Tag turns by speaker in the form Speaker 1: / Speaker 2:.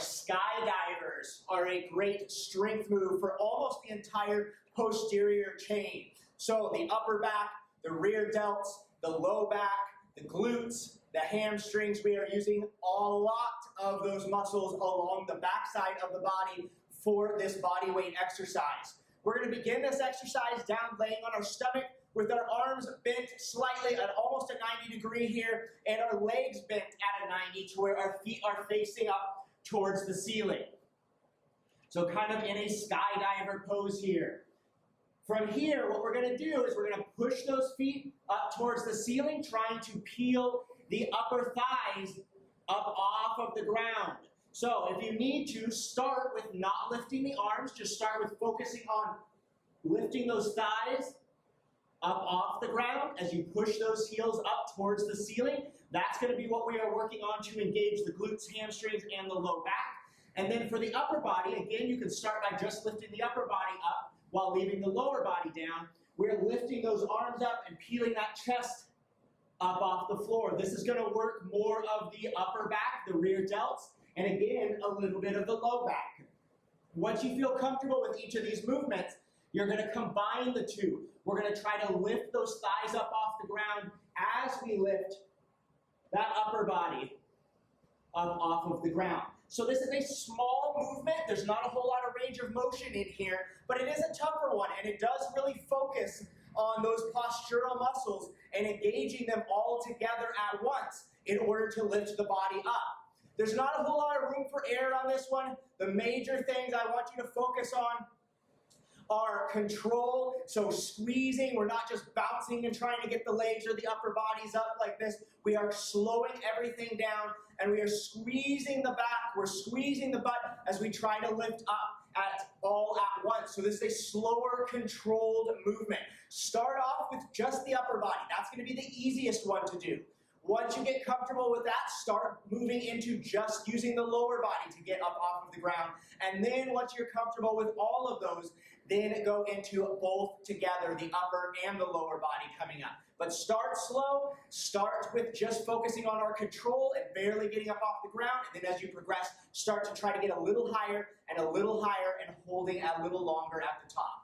Speaker 1: skydivers are a great strength move for almost the entire posterior chain. So the upper back, the rear delts, the low back, the glutes, the hamstrings, we are using a lot of those muscles along the backside of the body for this body weight exercise. We're going to begin this exercise down laying on our stomach with our arms bent slightly at almost a 90 degree here and our legs bent at a 90 to where our feet are facing up towards the ceiling. So kind of in a skydiver pose here. From here, what we're going to do is we're going to push those feet up towards the ceiling, trying to peel the upper thighs up off of the ground. So if you need to, start with not lifting the arms, just start with focusing on lifting those thighs up off the ground as you push those heels up towards the ceiling. That's going to be what we are working on to engage the glutes, hamstrings, and the low back. And then for the upper body, again, you can start by just lifting the upper body up while leaving the lower body down. We're lifting those arms up and peeling that chest up off the floor. This is going to work more of the upper back, the rear delts, and again, a little bit of the low back. Once you feel comfortable with each of these movements, you're going to combine the two. We're going to try to lift those thighs up off the ground as we lift that upper body up off of the ground. So this is a small movement. There's not a whole lot of range of motion in here, but it is a tougher one, and it does really focus on those postural muscles and engaging them all together at once in order to lift the body up. There's not a whole lot of room for error on this one. The major things I want you to focus on are control, so squeezing. We're not just bouncing and trying to get the legs or the upper bodies up like this. We are slowing everything down and we are squeezing the back. We're squeezing the butt as we try to lift up all at once. So this is a slower, controlled movement. Start off with just the upper body. That's going to be the easiest one to do. Once you get comfortable with that, start moving into just using the lower body to get up off of the ground. And then once you're comfortable with all of those, then go into both together, the upper and the lower body coming up. But start slow, start with just focusing on our control and barely getting up off the ground. And then as you progress, start to try to get a little higher and holding a little longer at the top.